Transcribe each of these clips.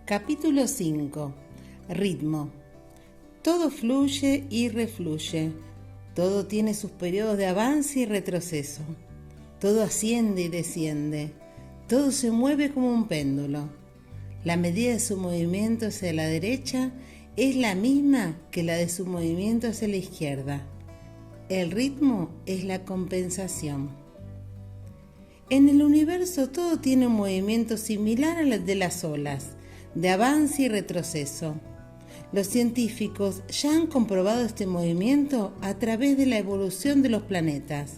Capítulo 5. Ritmo. Todo fluye y refluye. Todo tiene sus periodos de avance y retroceso. Todo asciende y desciende. Todo se mueve como un péndulo. La medida de su movimiento hacia la derecha es la misma que la de su movimiento hacia la izquierda. El ritmo es la compensación. En el universo todo tiene un movimiento similar al de las olas, de avance y retroceso. Los científicos ya han comprobado este movimiento a través de la evolución de los planetas,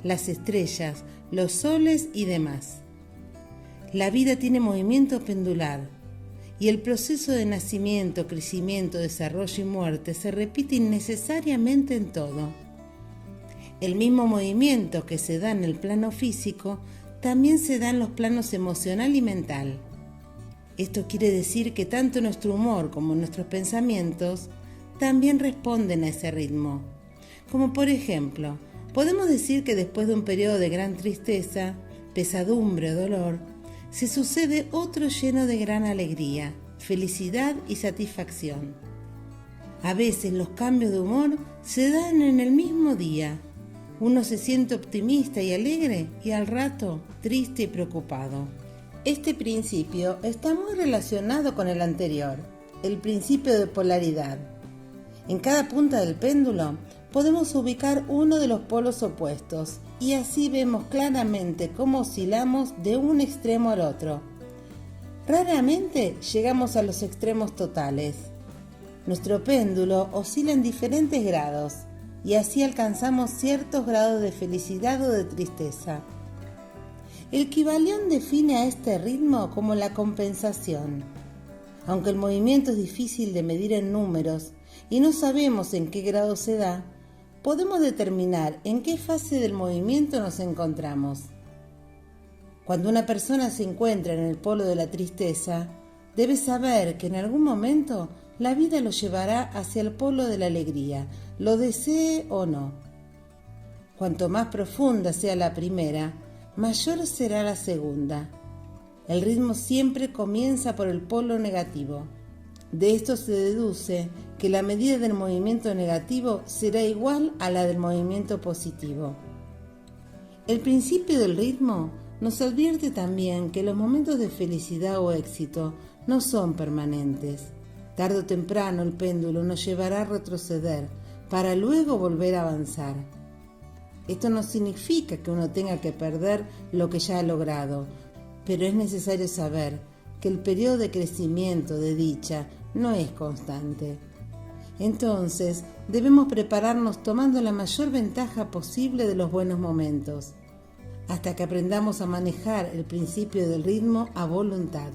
las estrellas, los soles y demás. La vida tiene movimiento pendular y el proceso de nacimiento, crecimiento, desarrollo y muerte se repite innecesariamente en todo. El mismo movimiento que se da en el plano físico también se da en los planos emocional y mental. Esto quiere decir que tanto nuestro humor como nuestros pensamientos también responden a ese ritmo. Como por ejemplo, podemos decir que después de un periodo de gran tristeza, pesadumbre o dolor, se sucede otro lleno de gran alegría, felicidad y satisfacción. A veces los cambios de humor se dan en el mismo día. Uno se siente optimista y alegre y al rato triste y preocupado. Este principio está muy relacionado con el anterior, el principio de polaridad. En cada punta del péndulo podemos ubicar uno de los polos opuestos y así vemos claramente cómo oscilamos de un extremo al otro. Raramente llegamos a los extremos totales. Nuestro péndulo oscila en diferentes grados y así alcanzamos ciertos grados de felicidad o de tristeza. El Kybalión define a este ritmo como la compensación. Aunque el movimiento es difícil de medir en números y no sabemos en qué grado se da, podemos determinar en qué fase del movimiento nos encontramos. Cuando una persona se encuentra en el polo de la tristeza, debe saber que en algún momento la vida lo llevará hacia el polo de la alegría, lo desee o no. Cuanto más profunda sea la primera, mayor será la segunda. El ritmo siempre comienza por el polo negativo. De esto se deduce que la medida del movimiento negativo será igual a la del movimiento positivo. El principio del ritmo nos advierte también que los momentos de felicidad o éxito no son permanentes. Tarde o temprano el péndulo nos llevará a retroceder para luego volver a avanzar. Esto no significa que uno tenga que perder lo que ya ha logrado, pero es necesario saber que el periodo de crecimiento, de dicha, no es constante. Entonces, debemos prepararnos tomando la mayor ventaja posible de los buenos momentos, hasta que aprendamos a manejar el principio del ritmo a voluntad.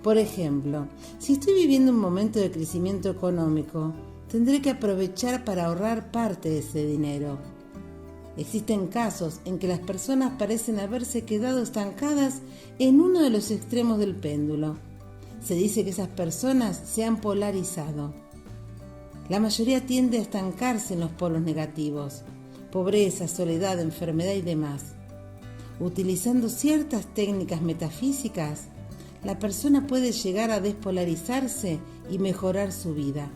Por ejemplo, si estoy viviendo un momento de crecimiento económico, tendré que aprovechar para ahorrar parte de ese dinero. Existen casos en que las personas parecen haberse quedado estancadas en uno de los extremos del péndulo. Se dice que esas personas se han polarizado. La mayoría tiende a estancarse en los polos negativos: pobreza, soledad, enfermedad y demás. Utilizando ciertas técnicas metafísicas, la persona puede llegar a despolarizarse y mejorar su vida.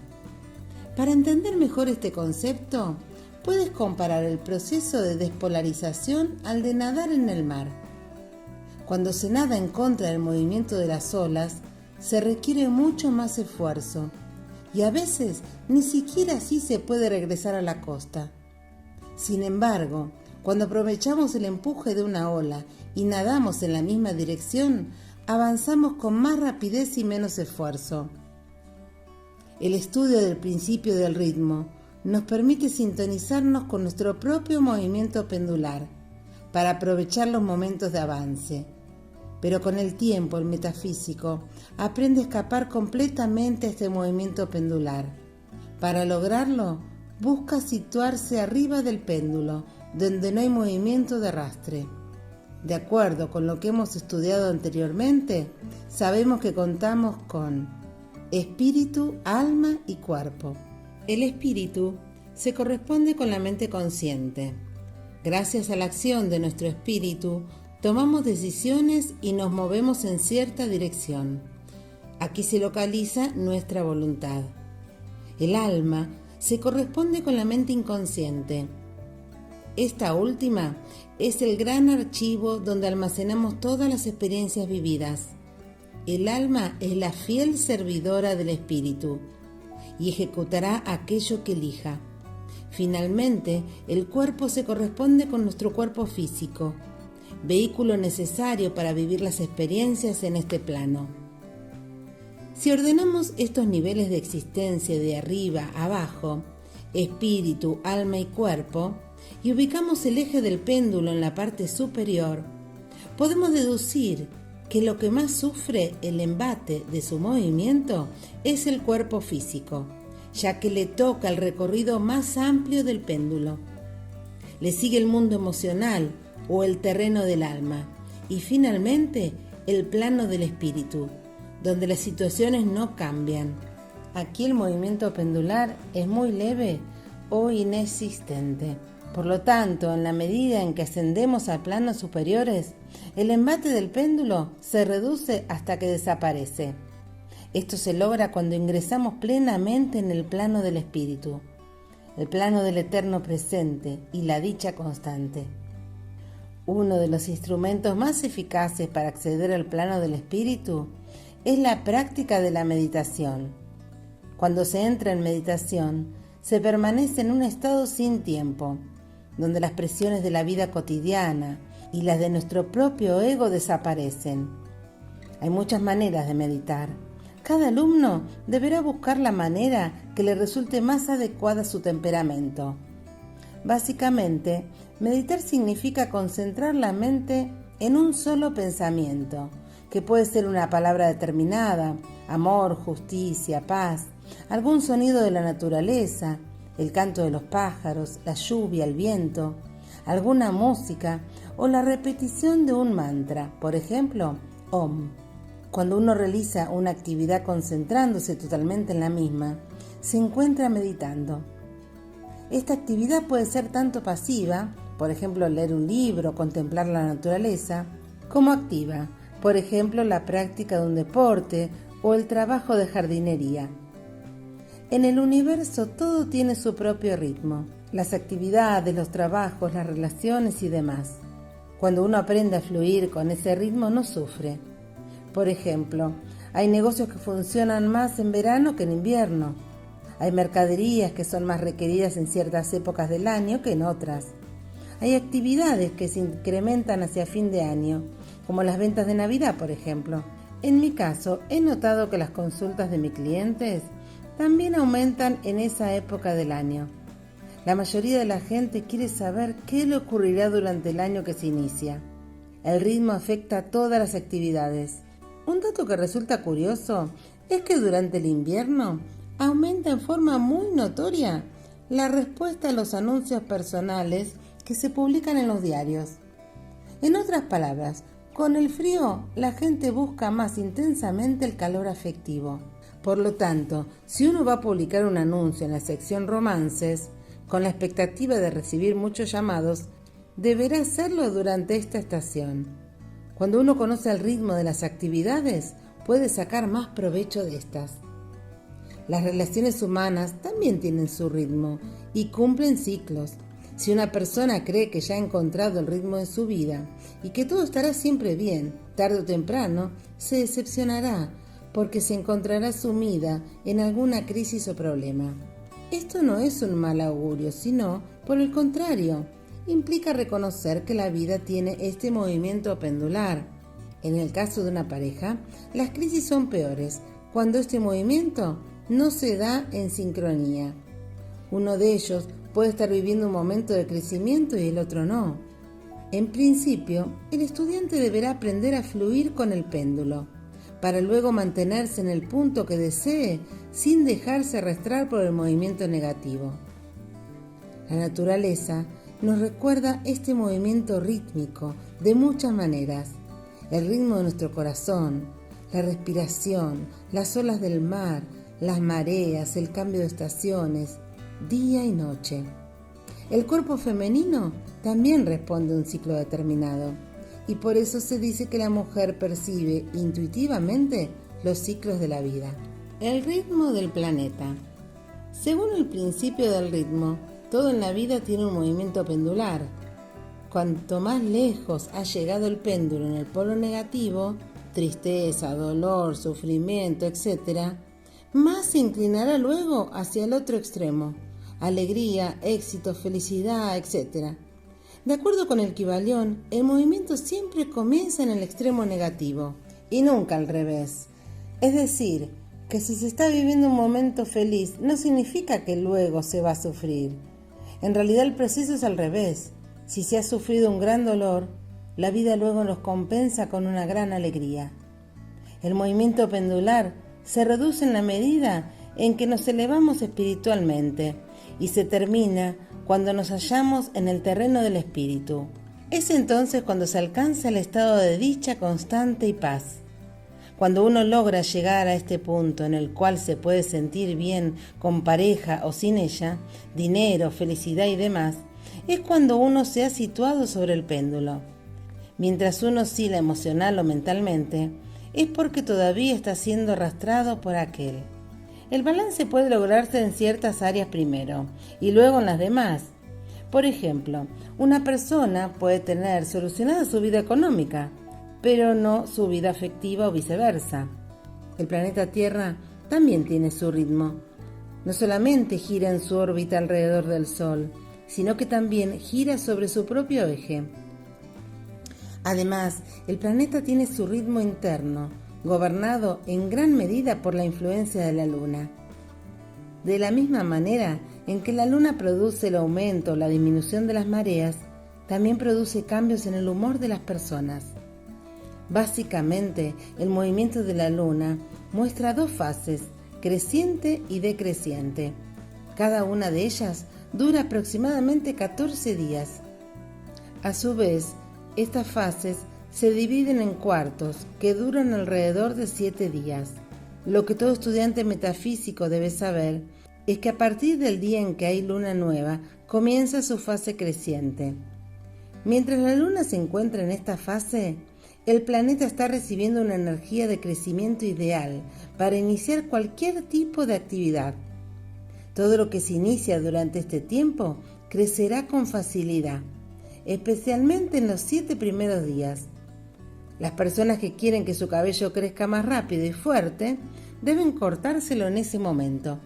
Para entender mejor este concepto, puedes comparar el proceso de despolarización al de nadar en el mar. Cuando se nada en contra del movimiento de las olas, se requiere mucho más esfuerzo y a veces ni siquiera así se puede regresar a la costa. Sin embargo, cuando aprovechamos el empuje de una ola y nadamos en la misma dirección, avanzamos con más rapidez y menos esfuerzo. El estudio del principio del ritmo nos permite sintonizarnos con nuestro propio movimiento pendular para aprovechar los momentos de avance. Pero con el tiempo el metafísico aprende a escapar completamente a este movimiento pendular. Para lograrlo, busca situarse arriba del péndulo, donde no hay movimiento de arrastre. De acuerdo con lo que hemos estudiado anteriormente, sabemos que contamos con espíritu, alma y cuerpo. El espíritu se corresponde con la mente consciente. Gracias a la acción de nuestro espíritu, tomamos decisiones y nos movemos en cierta dirección. Aquí se localiza nuestra voluntad. El alma se corresponde con la mente inconsciente. Esta última es el gran archivo donde almacenamos todas las experiencias vividas. El alma es la fiel servidora del espíritu y ejecutará aquello que elija. Finalmente, el cuerpo se corresponde con nuestro cuerpo físico, vehículo necesario para vivir las experiencias en este plano. Si ordenamos estos niveles de existencia de arriba a abajo, espíritu, alma y cuerpo, y ubicamos el eje del péndulo en la parte superior, podemos deducir que lo que más sufre el embate de su movimiento es el cuerpo físico, ya que le toca el recorrido más amplio del péndulo. Le sigue el mundo emocional o el terreno del alma y finalmente el plano del espíritu, donde las situaciones no cambian. Aquí el movimiento pendular es muy leve o inexistente. Por lo tanto, en la medida en que ascendemos a planos superiores, el embate del péndulo se reduce hasta que desaparece. Esto se logra cuando ingresamos plenamente en el plano del espíritu, el plano del eterno presente y la dicha constante. Uno de los instrumentos más eficaces para acceder al plano del espíritu es la práctica de la meditación. Cuando se entra en meditación, se permanece en un estado sin tiempo, donde las presiones de la vida cotidiana y las de nuestro propio ego desaparecen. Hay muchas maneras de meditar. Cada alumno deberá buscar la manera que le resulte más adecuada a su temperamento. Básicamente, meditar significa concentrar la mente en un solo pensamiento, que puede ser una palabra determinada, amor, justicia, paz, algún sonido de la naturaleza, el canto de los pájaros, la lluvia, el viento, alguna música o la repetición de un mantra, por ejemplo, Om. Cuando uno realiza una actividad concentrándose totalmente en la misma, se encuentra meditando. Esta actividad puede ser tanto pasiva, por ejemplo, leer un libro o contemplar la naturaleza, como activa, por ejemplo, la práctica de un deporte o el trabajo de jardinería. En el universo todo tiene su propio ritmo, las actividades, los trabajos, las relaciones y demás. Cuando uno aprende a fluir con ese ritmo no sufre. Por ejemplo, hay negocios que funcionan más en verano que en invierno. Hay mercaderías que son más requeridas en ciertas épocas del año que en otras. Hay actividades que se incrementan hacia fin de año, como las ventas de Navidad, por ejemplo. En mi caso, he notado que las consultas de mis clientes también aumentan en esa época del año. La mayoría de la gente quiere saber qué le ocurrirá durante el año que se inicia. El ritmo afecta a todas las actividades. Un dato que resulta curioso es que durante el invierno aumenta en forma muy notoria la respuesta a los anuncios personales que se publican en los diarios. En otras palabras, con el frío la gente busca más intensamente el calor afectivo. Por lo tanto, si uno va a publicar un anuncio en la sección romances, con la expectativa de recibir muchos llamados, deberá hacerlo durante esta estación. Cuando uno conoce el ritmo de las actividades, puede sacar más provecho de estas. Las relaciones humanas también tienen su ritmo y cumplen ciclos. Si una persona cree que ya ha encontrado el ritmo de su vida y que todo estará siempre bien, tarde o temprano, se decepcionará porque se encontrará sumida en alguna crisis o problema. Esto no es un mal augurio, sino, por el contrario, implica reconocer que la vida tiene este movimiento pendular. En el caso de una pareja, las crisis son peores cuando este movimiento no se da en sincronía. Uno de ellos puede estar viviendo un momento de crecimiento y el otro no. En principio, el estudiante deberá aprender a fluir con el péndulo, para luego mantenerse en el punto que desee sin dejarse arrastrar por el movimiento negativo. La naturaleza nos recuerda este movimiento rítmico de muchas maneras. El ritmo de nuestro corazón, la respiración, las olas del mar, las mareas, el cambio de estaciones, día y noche. El cuerpo femenino también responde a un ciclo determinado y por eso se dice que la mujer percibe intuitivamente los ciclos de la vida. El ritmo del planeta. Según el principio del ritmo, todo en la vida tiene un movimiento pendular. Cuanto más lejos ha llegado el péndulo en el polo negativo, tristeza, dolor, sufrimiento, etc., más se inclinará luego hacia el otro extremo, alegría, éxito, felicidad, etc. De acuerdo con el Kybalión, el movimiento siempre comienza en el extremo negativo y nunca al revés. Es decir, que si se está viviendo un momento feliz no significa que luego se va a sufrir. En realidad el proceso es al revés. Si se ha sufrido un gran dolor, la vida luego nos compensa con una gran alegría. El movimiento pendular se reduce en la medida en que nos elevamos espiritualmente y se termina cuando nos hallamos en el terreno del espíritu. Es entonces cuando se alcanza el estado de dicha constante y paz. Cuando uno logra llegar a este punto en el cual se puede sentir bien con pareja o sin ella, dinero, felicidad y demás, es cuando uno se ha situado sobre el péndulo. Mientras uno oscila emocional o mentalmente, es porque todavía está siendo arrastrado por aquel. El balance puede lograrse en ciertas áreas primero y luego en las demás. Por ejemplo, una persona puede tener solucionada su vida económica, pero no su vida afectiva o viceversa. El planeta Tierra también tiene su ritmo. No solamente gira en su órbita alrededor del Sol, sino que también gira sobre su propio eje. Además, el planeta tiene su ritmo interno, gobernado en gran medida por la influencia de la Luna. De la misma manera en que la Luna produce el aumento o la disminución de las mareas, también produce cambios en el humor de las personas. Básicamente, el movimiento de la Luna muestra dos fases, creciente y decreciente. Cada una de ellas dura aproximadamente 14 días. A su vez, estas fases se dividen en cuartos que duran alrededor de 7 días. Lo que todo estudiante metafísico debe saber es que a partir del día en que hay luna nueva, comienza su fase creciente. Mientras la luna se encuentra en esta fase, el planeta está recibiendo una energía de crecimiento ideal para iniciar cualquier tipo de actividad. Todo lo que se inicia durante este tiempo crecerá con facilidad, especialmente en los 7 primeros días. Las personas que quieren que su cabello crezca más rápido y fuerte deben cortárselo en ese momento.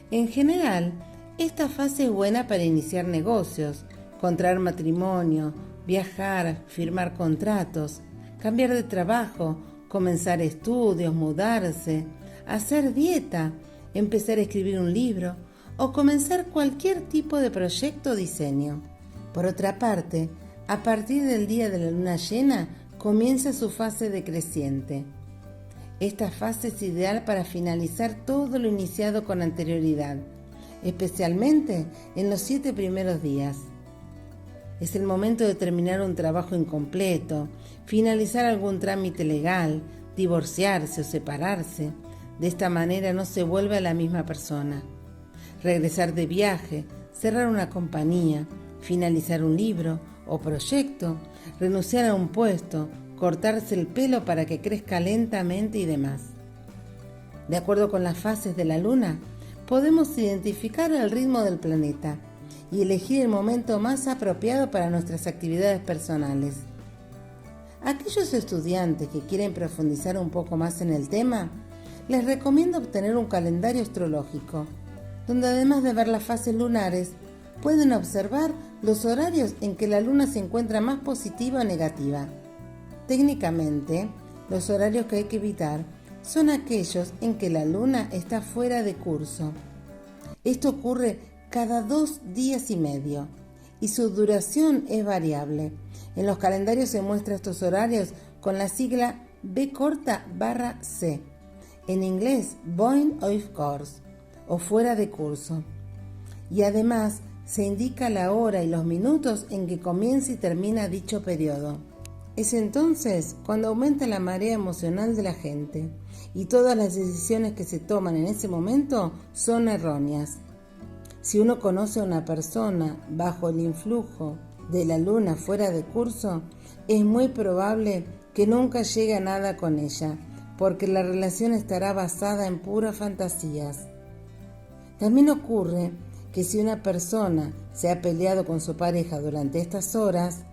En general, esta fase es buena para iniciar negocios, contraer matrimonio, viajar, firmar contratos, cambiar de trabajo, comenzar estudios, mudarse, hacer dieta, empezar a escribir un libro o comenzar cualquier tipo de proyecto o diseño. Por otra parte, a partir del día de la luna llena comienza su fase decreciente. Esta fase es ideal para finalizar todo lo iniciado con anterioridad, especialmente en los 7 primeros días. Es el momento de terminar un trabajo incompleto, finalizar algún trámite legal, divorciarse o separarse. De esta manera no se vuelve a la misma persona. Regresar de viaje, cerrar una compañía, finalizar un libro o proyecto, renunciar a un puesto, cortarse el pelo para que crezca lentamente y demás. De acuerdo con las fases de la luna, podemos identificar el ritmo del planeta y elegir el momento más apropiado para nuestras actividades personales. Aquellos estudiantes que quieren profundizar un poco más en el tema, les recomiendo obtener un calendario astrológico, donde además de ver las fases lunares, pueden observar los horarios en que la luna se encuentra más positiva o negativa. Técnicamente, los horarios que hay que evitar son aquellos en que la luna está fuera de curso. Esto ocurre cada 2 días y medio y su duración es variable. En los calendarios se muestran estos horarios con la sigla B/C, en inglés Point of Course o fuera de curso. Y además se indica la hora y los minutos en que comienza y termina dicho periodo. Es entonces cuando aumenta la marea emocional de la gente y todas las decisiones que se toman en ese momento son erróneas. Si uno conoce a una persona bajo el influjo de la luna fuera de curso, es muy probable que nunca llegue a nada con ella, porque la relación estará basada en puras fantasías. También ocurre que si una persona se ha peleado con su pareja durante estas horas,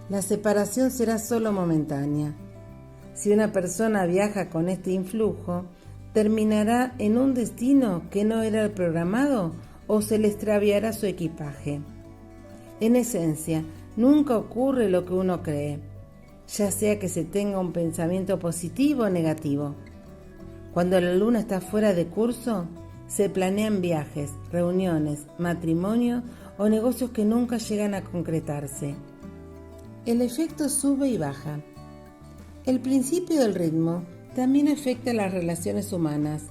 la separación será solo momentánea. Si una persona viaja con este influjo, terminará en un destino que no era el programado o se le extraviará su equipaje. En esencia, nunca ocurre lo que uno cree, ya sea que se tenga un pensamiento positivo o negativo. Cuando la luna está fuera de curso, se planean viajes, reuniones, matrimonio o negocios que nunca llegan a concretarse. El efecto sube y baja. El principio del ritmo también afecta a las relaciones humanas.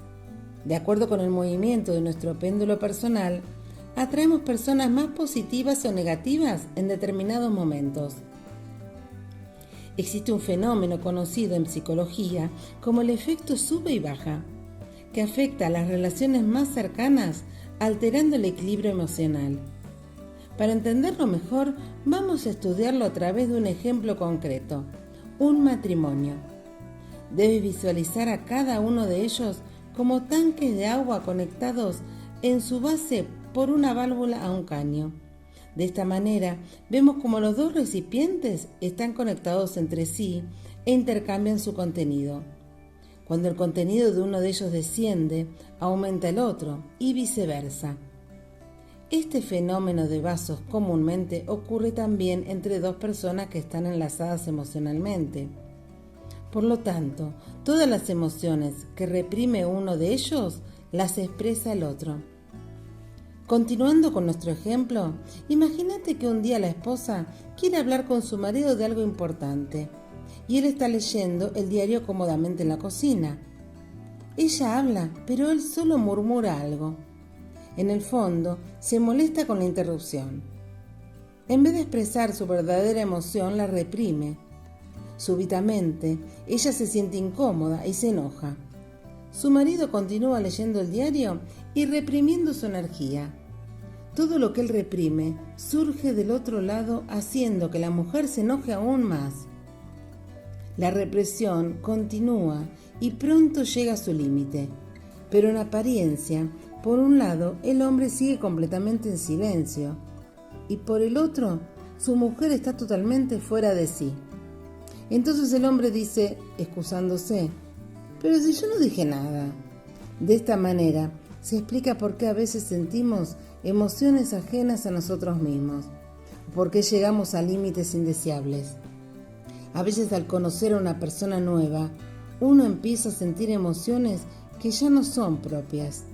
De acuerdo con el movimiento de nuestro péndulo personal, atraemos personas más positivas o negativas en determinados momentos. Existe un fenómeno conocido en psicología como el efecto sube y baja, que afecta a las relaciones más cercanas, alterando el equilibrio emocional. Para entenderlo mejor, vamos a estudiarlo a través de un ejemplo concreto, un matrimonio. Debes visualizar a cada uno de ellos como tanques de agua conectados en su base por una válvula a un caño. De esta manera, vemos como los dos recipientes están conectados entre sí e intercambian su contenido. Cuando el contenido de uno de ellos desciende, aumenta el otro y viceversa. Este fenómeno de vasos comúnmente ocurre también entre dos personas que están enlazadas emocionalmente. Por lo tanto, todas las emociones que reprime uno de ellos las expresa el otro. Continuando con nuestro ejemplo, imagínate que un día la esposa quiere hablar con su marido de algo importante y él está leyendo el diario cómodamente en la cocina. Ella habla, pero él solo murmura algo. En el fondo, se molesta con la interrupción. En vez de expresar su verdadera emoción, la reprime. Súbitamente, ella se siente incómoda y se enoja. Su marido continúa leyendo el diario y reprimiendo su energía. Todo lo que él reprime surge del otro lado, haciendo que la mujer se enoje aún más. La represión continúa y pronto llega a su límite, pero en apariencia, por un lado, el hombre sigue completamente en silencio y por el otro, su mujer está totalmente fuera de sí. Entonces el hombre dice, excusándose, pero si yo no dije nada. De esta manera, se explica por qué a veces sentimos emociones ajenas a nosotros mismos, o por qué llegamos a límites indeseables. A veces al conocer a una persona nueva, uno empieza a sentir emociones que ya no son propias.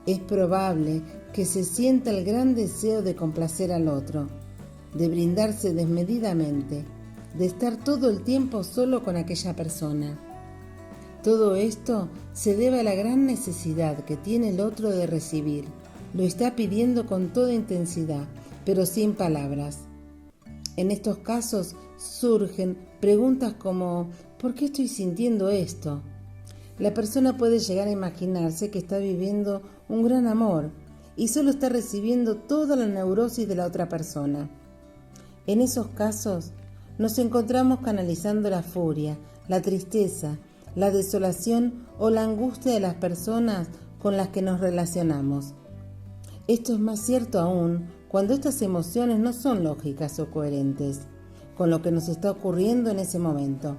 Es probable que se sienta el gran deseo de complacer al otro, de brindarse desmedidamente, de estar todo el tiempo solo con aquella persona. Todo esto se debe a la gran necesidad que tiene el otro de recibir. Lo está pidiendo con toda intensidad, pero sin palabras. En estos casos surgen preguntas como ¿por qué estoy sintiendo esto? La persona puede llegar a imaginarse que está viviendo un gran amor y solo está recibiendo toda la neurosis de la otra persona. En esos casos nos encontramos canalizando la furia, la tristeza, la desolación o la angustia de las personas con las que nos relacionamos. Esto es más cierto aún cuando estas emociones no son lógicas o coherentes con lo que nos está ocurriendo en ese momento.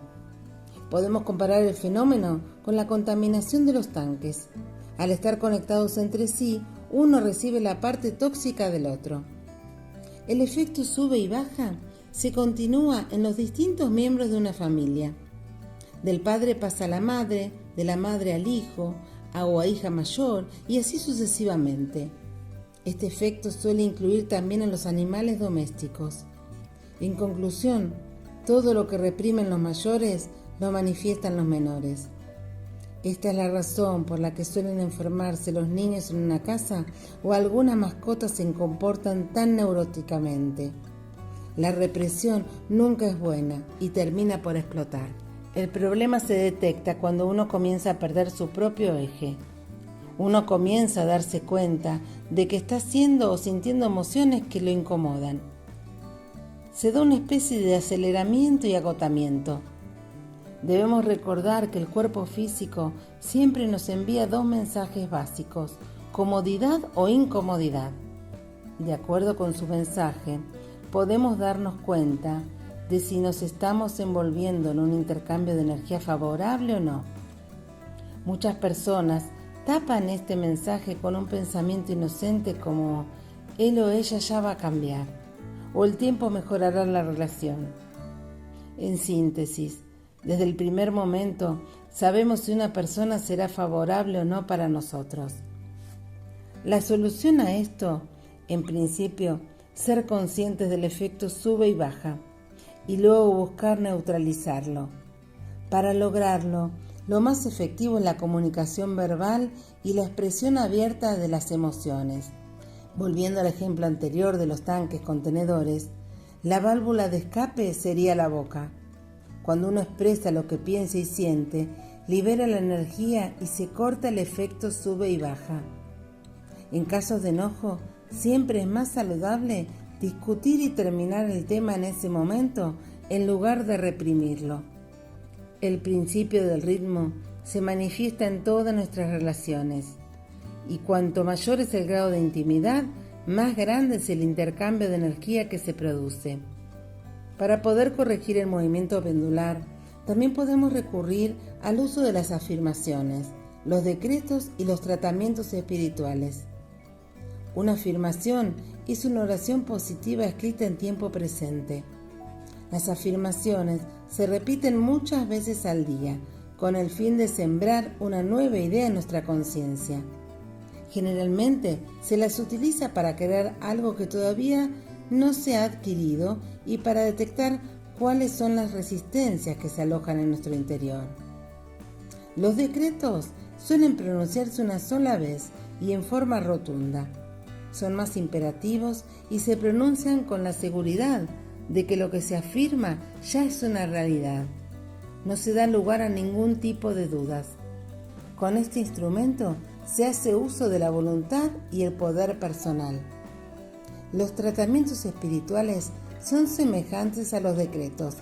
Podemos comparar el fenómeno con la contaminación de los tanques. Al estar conectados entre sí, uno recibe la parte tóxica del otro. El efecto sube y baja se continúa en los distintos miembros de una familia. Del padre pasa a la madre, de la madre al hijo, o a hija mayor, y así sucesivamente. Este efecto suele incluir también a los animales domésticos. En conclusión, todo lo que reprimen los mayores lo manifiestan los menores. Esta es la razón por la que suelen enfermarse los niños en una casa o algunas mascotas se comportan tan neuróticamente. La represión nunca es buena y termina por explotar. El problema se detecta cuando uno comienza a perder su propio eje. Uno comienza a darse cuenta de que está haciendo o sintiendo emociones que lo incomodan. Se da una especie de aceleramiento y agotamiento. Debemos recordar que el cuerpo físico siempre nos envía dos mensajes básicos: comodidad o incomodidad. De acuerdo con su mensaje, podemos darnos cuenta de si nos estamos envolviendo en un intercambio de energía favorable o no. Muchas personas tapan este mensaje con un pensamiento inocente como él o ella ya va a cambiar, o el tiempo mejorará la relación. En síntesis, desde el primer momento sabemos si una persona será favorable o no para nosotros. La solución a esto, en principio, ser conscientes del efecto sube y baja, y luego buscar neutralizarlo. Para lograrlo, lo más efectivo es la comunicación verbal y la expresión abierta de las emociones. Volviendo al ejemplo anterior de los tanques contenedores, la válvula de escape sería la boca. Cuando uno expresa lo que piensa y siente, libera la energía y se corta el efecto sube y baja. En casos de enojo, siempre es más saludable discutir y terminar el tema en ese momento en lugar de reprimirlo. El principio del ritmo se manifiesta en todas nuestras relaciones, y cuanto mayor es el grado de intimidad, más grande es el intercambio de energía que se produce. Para poder corregir el movimiento pendular, también podemos recurrir al uso de las afirmaciones, los decretos y los tratamientos espirituales. Una afirmación es una oración positiva escrita en tiempo presente. Las afirmaciones se repiten muchas veces al día, con el fin de sembrar una nueva idea en nuestra conciencia. Generalmente se las utiliza para crear algo que todavía no se ha adquirido y para detectar cuáles son las resistencias que se alojan en nuestro interior. Los decretos suelen pronunciarse una sola vez y en forma rotunda. Son más imperativos y se pronuncian con la seguridad de que lo que se afirma ya es una realidad. No se da lugar a ningún tipo de dudas. Con este instrumento se hace uso de la voluntad y el poder personal. Los tratamientos espirituales son semejantes a los decretos,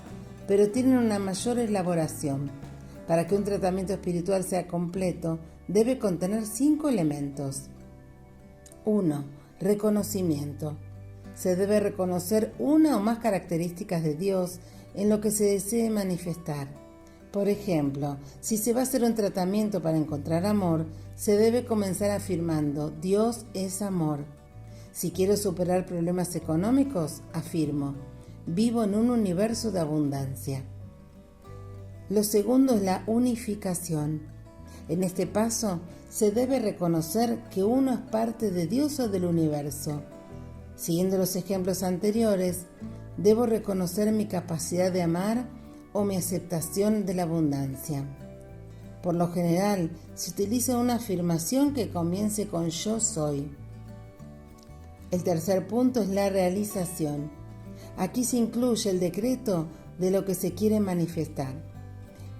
pero tienen una mayor elaboración. Para que un tratamiento espiritual sea completo, debe contener 5 elementos. 1. Reconocimiento. Se debe reconocer una o más características de Dios en lo que se desee manifestar. Por ejemplo, si se va a hacer un tratamiento para encontrar amor, se debe comenzar afirmando: Dios es amor. Si quiero superar problemas económicos, afirmo: vivo en un universo de abundancia. Lo segundo es la unificación. En este paso se debe reconocer que uno es parte de Dios o del universo. Siguiendo los ejemplos anteriores, debo reconocer mi capacidad de amar o mi aceptación de la abundancia. Por lo general, se utiliza una afirmación que comience con yo soy. El tercer punto es la realización. Aquí se incluye el decreto de lo que se quiere manifestar.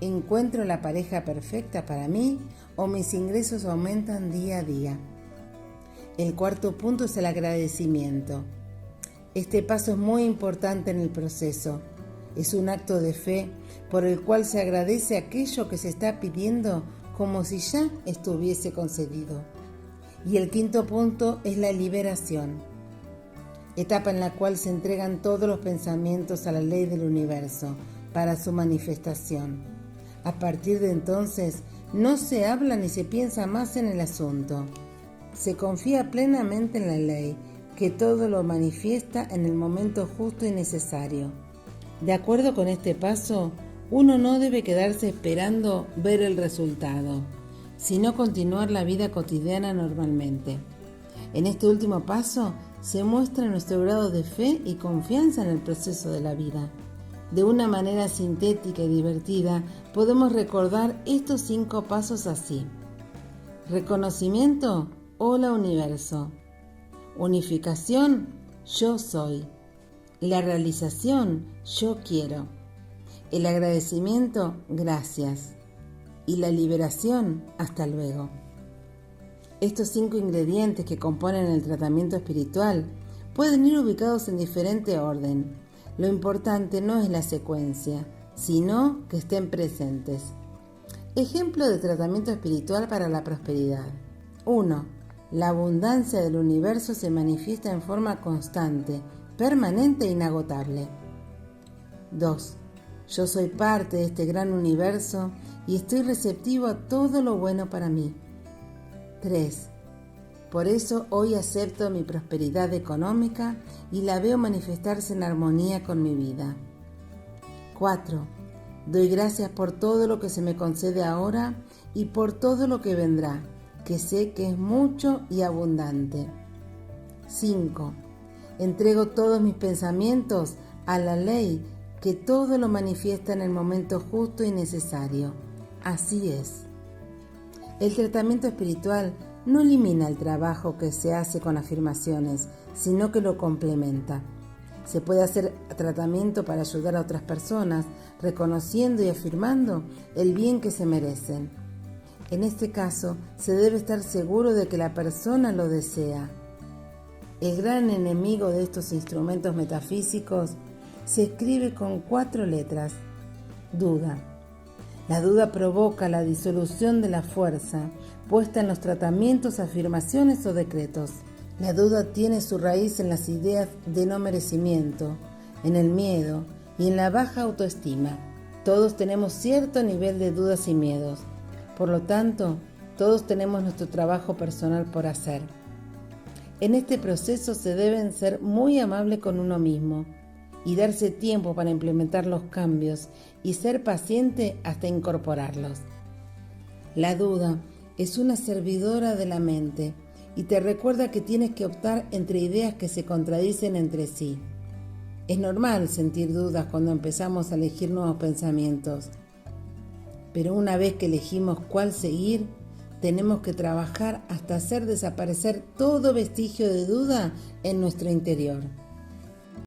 Encuentro la pareja perfecta para mí o mis ingresos aumentan día a día. El cuarto punto es el agradecimiento. Este paso es muy importante en el proceso. Es un acto de fe por el cual se agradece aquello que se está pidiendo como si ya estuviese concedido. Y el quinto punto es la liberación, etapa en la cual se entregan todos los pensamientos a la ley del universo para su manifestación. A partir de entonces, no se habla ni se piensa más en el asunto. Se confía plenamente en la ley, que todo lo manifiesta en el momento justo y necesario. De acuerdo con este paso, uno no debe quedarse esperando ver el resultado, sino continuar la vida cotidiana normalmente. En este último paso se muestra nuestro grado de fe y confianza en el proceso de la vida. De una manera sintética y divertida, podemos recordar estos 5 pasos así: reconocimiento, hola universo; unificación, yo soy; la realización, yo quiero; el agradecimiento, gracias; y la liberación, hasta luego. Estos 5 ingredientes que componen el tratamiento espiritual pueden ir ubicados en diferente orden. Lo importante no es la secuencia, sino que estén presentes. Ejemplo de tratamiento espiritual para la prosperidad. 1. La abundancia del universo se manifiesta en forma constante, permanente e inagotable. 2. Yo soy parte de este gran universo y estoy receptivo a todo lo bueno para mí. 3. Por eso hoy acepto mi prosperidad económica y la veo manifestarse en armonía con mi vida. 4. Doy gracias por todo lo que se me concede ahora y por todo lo que vendrá, que sé que es mucho y abundante. 5. Entrego todos mis pensamientos a la ley que todo lo manifiesta en el momento justo y necesario. Así es. El tratamiento espiritual no elimina el trabajo que se hace con afirmaciones, sino que lo complementa. Se puede hacer tratamiento para ayudar a otras personas, reconociendo y afirmando el bien que se merecen. En este caso, se debe estar seguro de que la persona lo desea. El gran enemigo de estos instrumentos metafísicos se escribe con 4 letras: duda. La duda provoca la disolución de la fuerza puesta en los tratamientos, afirmaciones o decretos. La duda tiene su raíz en las ideas de no merecimiento, en el miedo y en la baja autoestima. Todos tenemos cierto nivel de dudas y miedos. Por lo tanto, todos tenemos nuestro trabajo personal por hacer. En este proceso se deben ser muy amables con uno mismo y darse tiempo para implementar los cambios y ser paciente hasta incorporarlos. La duda es una servidora de la mente y te recuerda que tienes que optar entre ideas que se contradicen entre sí. Es normal sentir dudas cuando empezamos a elegir nuevos pensamientos, pero una vez que elegimos cuál seguir, tenemos que trabajar hasta hacer desaparecer todo vestigio de duda en nuestro interior.